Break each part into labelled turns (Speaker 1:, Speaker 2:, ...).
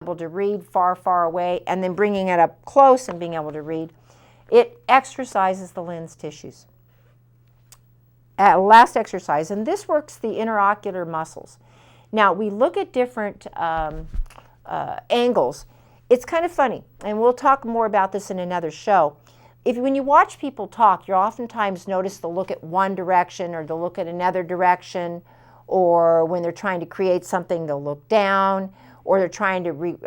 Speaker 1: able to read far, far away, and then bringing it up close and being able to read. It exercises the lens tissues. Last exercise, and this works the interocular muscles. Now, we look at different angles. It's kind of funny, and we'll talk more about this in another show. When you watch people talk, you'll oftentimes notice they'll look at one direction or they'll look at another direction, or when they're trying to create something, they'll look down, or they're trying to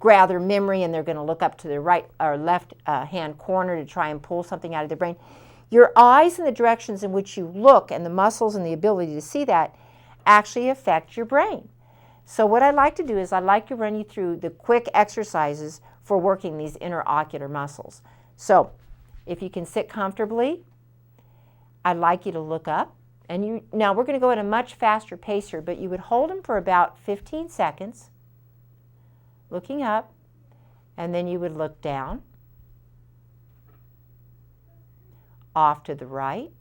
Speaker 1: gather memory and they're going to look up to the right or left hand corner to try and pull something out of their brain. Your eyes and the directions in which you look and the muscles and the ability to see that actually affect your brain. So what I'd like to do is I'd like to run you through the quick exercises for working these interocular muscles. So if you can sit comfortably, I'd like you to look up. And now we're going to go at a much faster pace here, but you would hold them for about 15 seconds, looking up, and then you would look down, off to the right,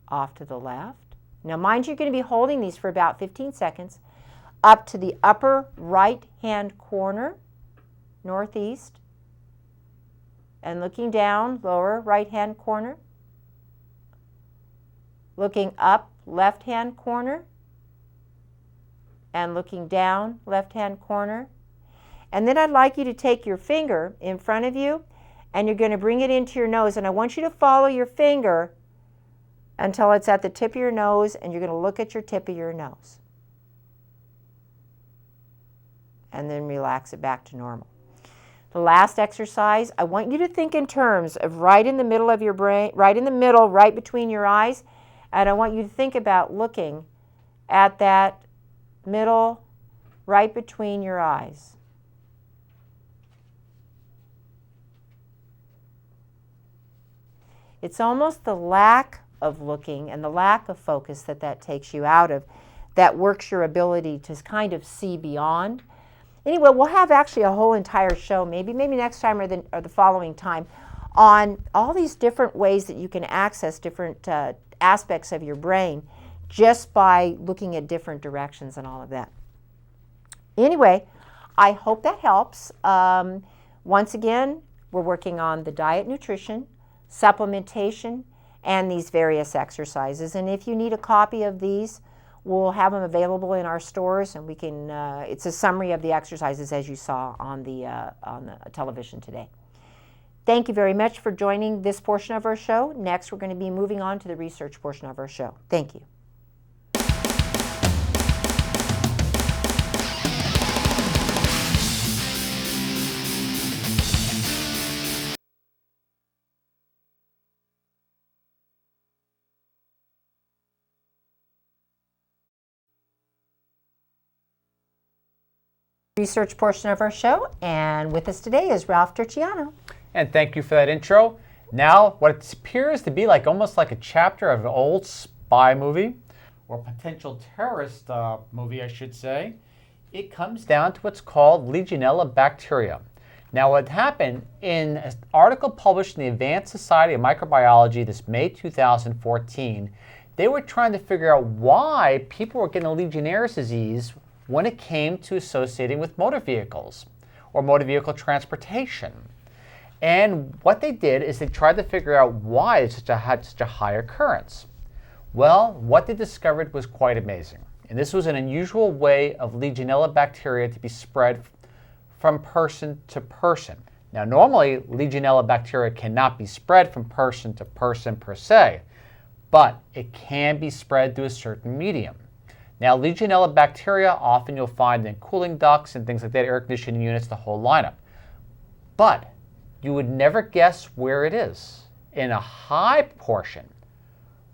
Speaker 1: off to the left. Now mind you, you're going to be holding these for about 15 seconds, up to the upper right-hand corner, northeast, and looking down, lower right-hand corner, looking up, left-hand corner, and looking down, left-hand corner. And then I'd like you to take your finger in front of you, and you're going to bring it into your nose, and I want you to follow your finger until it's at the tip of your nose, and you're going to look at your tip of your nose. And then relax it back to normal. The last exercise, I want you to think in terms of right in the middle of your brain, right in the middle, right between your eyes, and I want you to think about looking at that middle, right between your eyes. It's almost the lack of looking and the lack of focus that takes you out of, that works your ability to kind of see beyond. Anyway, we'll have actually a whole entire show, maybe next time or the following time, on all these different ways that you can access different aspects of your brain just by looking at different directions and all of that. Anyway, I hope that helps. Once again, we're working on the diet, nutrition, supplementation, and these various exercises. And if you need a copy of these, we'll have them available in our stores, and we can. It's a summary of the exercises as you saw on the television today. Thank you very much for joining this portion of our show. Next, we're going to be moving on to the research portion of our show. Thank you. Research portion of our show, and with us today is Ralph Turchiano.
Speaker 2: And thank you for that intro. Now, what appears to be almost like a chapter of an old spy movie, or potential terrorist movie, I should say, it comes down to what's called Legionella bacteria. Now, what happened in an article published in the Advanced Society of Microbiology this May 2014, they were trying to figure out why people were getting Legionnaire's disease when it came to associating with motor vehicles or motor vehicle transportation. And what they did is they tried to figure out why it had such a high occurrence. Well, what they discovered was quite amazing. And this was an unusual way of Legionella bacteria to be spread from person to person. Now, normally, Legionella bacteria cannot be spread from person to person per se, but it can be spread through a certain medium. Now, Legionella bacteria, often you'll find in cooling ducts and things like that, air conditioning units, the whole lineup. But you would never guess where it is. In a high proportion,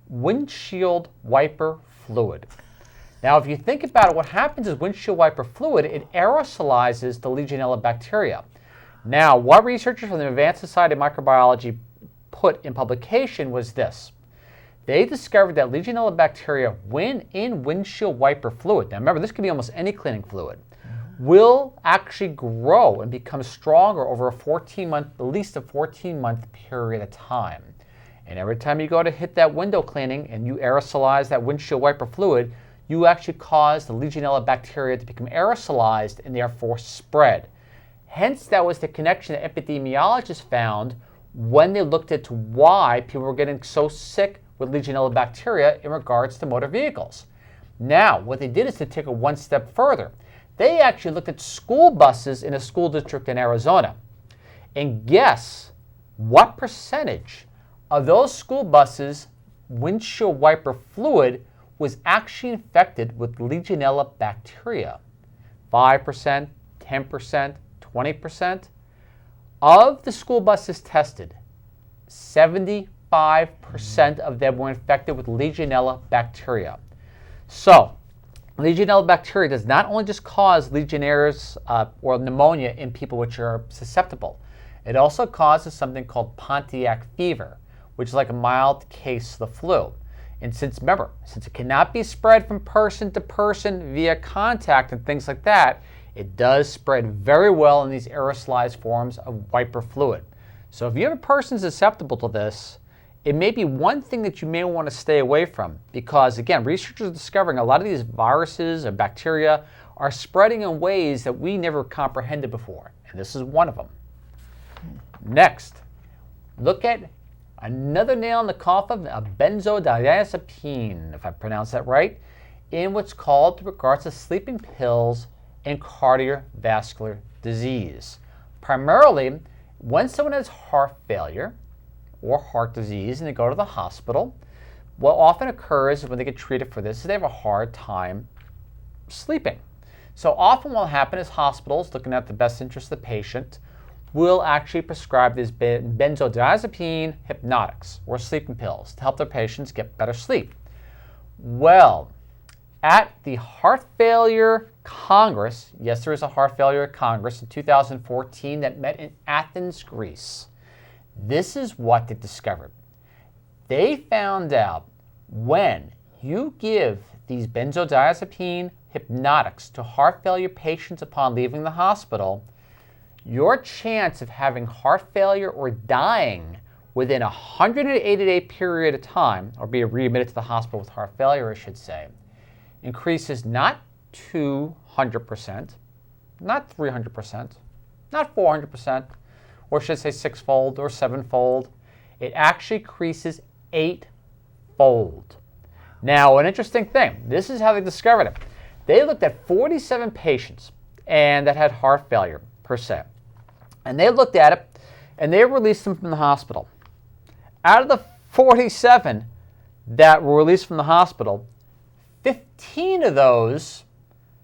Speaker 2: windshield wiper fluid. Now, if you think about it, what happens is windshield wiper fluid, it aerosolizes the Legionella bacteria. Now, what researchers from the Advanced Society of Microbiology put in publication was this. They discovered that Legionella bacteria, when in windshield wiper fluid, now remember, this could be almost any cleaning fluid, will actually grow and become stronger over a 14-month, at least a 14-month period of time. And every time you go to hit that window cleaning and you aerosolize that windshield wiper fluid, you actually cause the Legionella bacteria to become aerosolized and therefore spread. Hence, that was the connection that epidemiologists found when they looked at why people were getting so sick with Legionella bacteria in regards to motor vehicles. Now, what they did is to take it one step further. They actually looked at school buses in a school district in Arizona. And guess what percentage of those school buses' windshield wiper fluid was actually infected with Legionella bacteria? 5%, 10%, 20%? Of the school buses tested, 75% of them were infected with Legionella bacteria. So, Legionella bacteria does not only just cause Legionnaires or pneumonia in people which are susceptible, it also causes something called Pontiac fever, which is like a mild case of the flu. And since it cannot be spread from person to person via contact and things like that, it does spread very well in these aerosolized forms of wiper fluid. So if you have a person susceptible to this, it may be one thing that you may want to stay away from because, again, researchers are discovering a lot of these viruses or bacteria are spreading in ways that we never comprehended before, and this is one of them. Next, look at another nail in the coffin, a benzodiazepine, if I pronounce that right, in what's called regards to sleeping pills and cardiovascular disease. Primarily, when someone has heart failure or heart disease and they go to the hospital, what often occurs when they get treated for this is they have a hard time sleeping. So often what will happen is hospitals, looking at the best interest of the patient, will actually prescribe these benzodiazepine hypnotics or sleeping pills to help their patients get better sleep. Well, at the Heart Failure Congress, yes, there is a Heart Failure Congress in 2014 that met in Athens, Greece. This is what they discovered. They found out when you give these benzodiazepine hypnotics to heart failure patients upon leaving the hospital, your chance of having heart failure or dying within a 180-day period of time, or be readmitted to the hospital with heart failure, I should say, increases not 200%, not 300%, not 400%, or should I say sixfold or sevenfold. It actually increases eightfold. Now, an interesting thing, this is how they discovered it. They looked at 47 patients and that had heart failure per se. And they looked at it and they released them from the hospital. Out of the 47 that were released from the hospital, 15 of those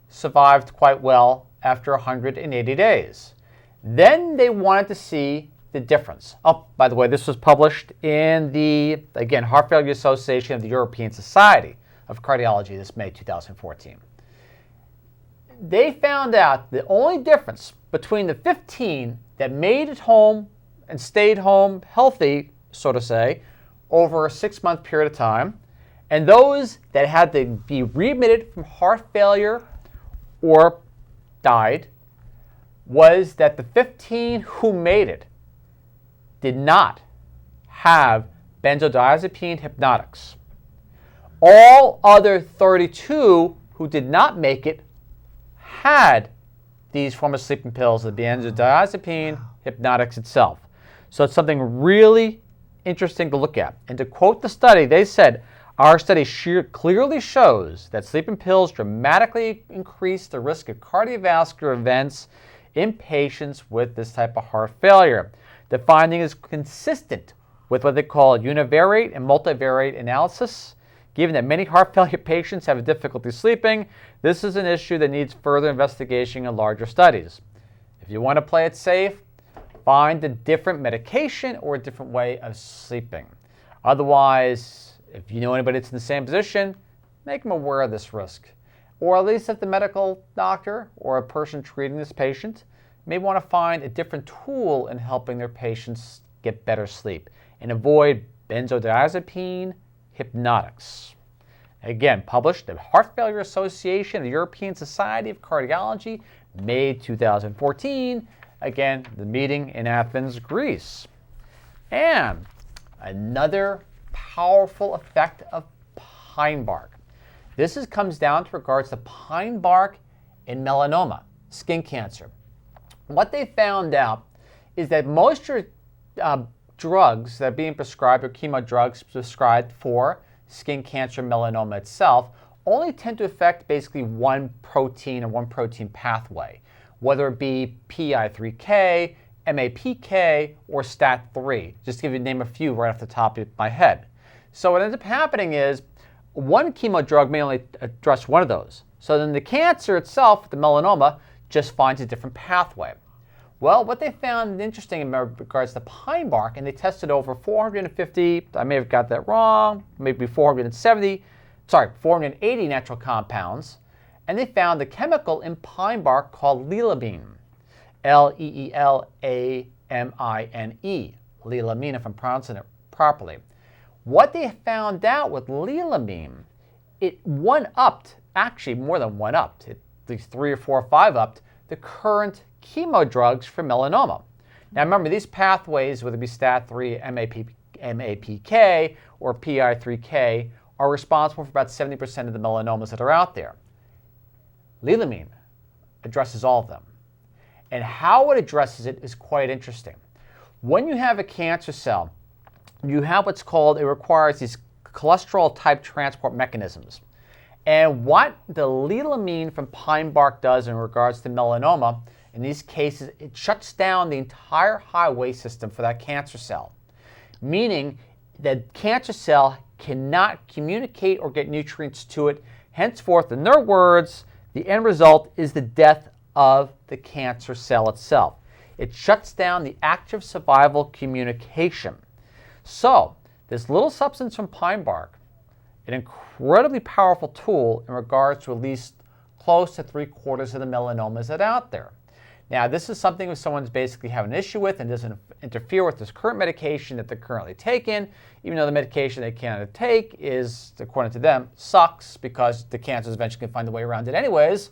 Speaker 2: survived quite well after 180 days. Then they wanted to see the difference. Oh, by the way, this was published in the, again, Heart Failure Association of the European Society of Cardiology this May 2014. They found out the only difference between the 15 that made it home and stayed home healthy, so to say, over a 6-month period of time, and those that had to be readmitted from heart failure or died, was that the 15 who made it did not have benzodiazepine hypnotics. All other 32 who did not make it had these form of sleeping pills, the benzodiazepine hypnotics itself. So it's something really interesting to look at. And to quote the study, they said, "Our study clearly shows that sleeping pills dramatically increase the risk of cardiovascular events in patients with this type of heart failure. The finding is consistent with what they call univariate and multivariate analysis. Given that many heart failure patients have difficulty sleeping, this is an issue that needs further investigation and larger studies. If you want to play it safe, find a different medication or a different way of sleeping. Otherwise, if you know anybody that's in the same position, make them aware of this risk. Or at least if the medical doctor or a person treating this patient may want to find a different tool in helping their patients get better sleep and avoid benzodiazepine hypnotics." Again, published at Heart Failure Association of the European Society of Cardiology, May 2014. Again, the meeting in Athens, Greece. And another powerful effect of pine bark. Comes down to regards to pine bark and melanoma, skin cancer. What they found out is that most drugs that are being prescribed, or chemo drugs prescribed for skin cancer melanoma itself, only tend to affect basically one protein or one protein pathway, whether it be PI3K, MAPK, or STAT3, just to give you name a few right off the top of my head. So what ends up happening is one chemo drug may only address one of those. So then the cancer itself, the melanoma, just finds a different pathway. Well, what they found interesting in regards to pine bark, and they tested over 450, I may have got that wrong, maybe 480 natural compounds, and they found a chemical in pine bark called leelamine, Leelamine, leelamine if I'm pronouncing it properly. What they found out with leelamine, it one-upped, actually more than one-upped, at least 3 or 4 or 5-upped the current chemo drugs for melanoma. Now remember, these pathways, whether it be STAT3, MAPK, or PI3K, are responsible for about 70% of the melanomas that are out there. Leelamine addresses all of them. And how it addresses it is quite interesting. When you have a cancer cell, you have what's called, it requires these cholesterol type transport mechanisms. And what the leelamine from pine bark does in regards to melanoma, in these cases, it shuts down the entire highway system for that cancer cell, meaning that cancer cell cannot communicate or get nutrients to it. Henceforth, in their words, the end result is the death of the cancer cell itself. It shuts down the active survival communication. So, this little substance from pine bark, an incredibly powerful tool in regards to at least close to 3/4 of the melanomas that are out there. Now, this is something if someone's basically having an issue with and doesn't interfere with this current medication that they're currently taking, even though the medication they can't take is, according to them, sucks because the cancer is eventually going to find a way around it anyways.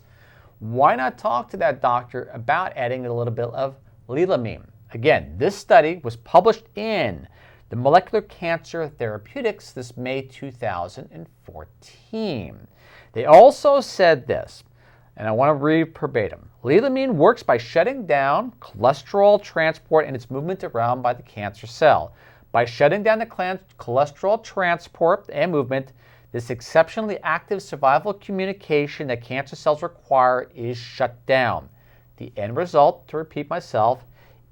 Speaker 2: Why not talk to that doctor about adding a little bit of leelamine? Again, this study was published in the Molecular Cancer Therapeutics this May 2014. They also said this, and I want to read verbatim. Leelamine works by shutting down cholesterol transport and its movement around by the cancer cell. By shutting down the cholesterol transport and movement, this exceptionally active survival communication that cancer cells require is shut down. The end result, to repeat myself,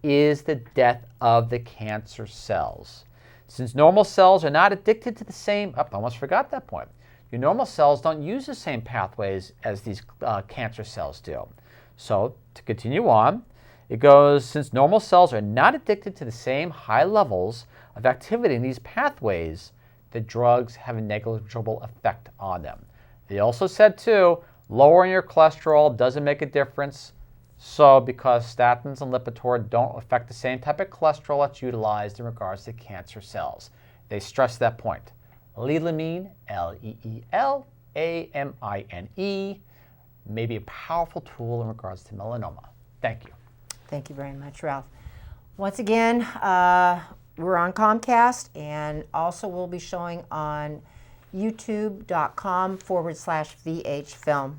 Speaker 2: is the death of the cancer cells. Since normal cells are not addicted to the same, I almost forgot that point. Your normal cells don't use the same pathways as these cancer cells do. So, to continue on, it goes, since normal cells are not addicted to the same high levels of activity in these pathways, the drugs have a negligible effect on them. They also said, too, lowering your cholesterol doesn't make a difference. So, because statins and Lipitor don't affect the same type of cholesterol that's utilized in regards to cancer cells. They stress that point. Leelamine, Leelamine, may be a powerful tool in regards to melanoma. Thank you.
Speaker 1: Thank you very much, Ralph. Once again, we're on Comcast, and also we'll be showing on youtube.com/VHfilm.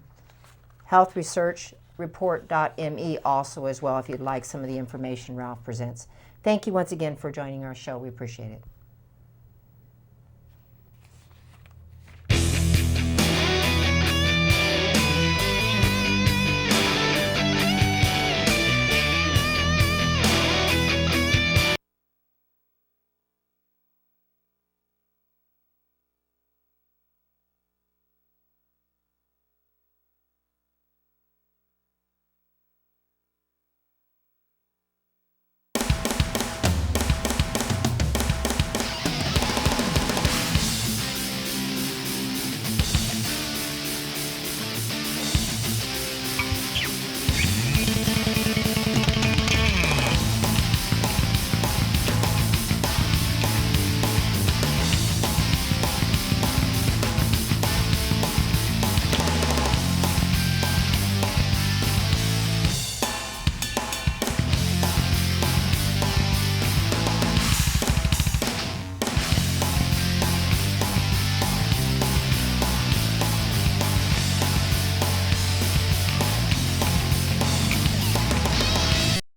Speaker 1: Health Research report.me also as well if you'd like some of the information Ralph presents. Thank you once again for joining our show. We appreciate it.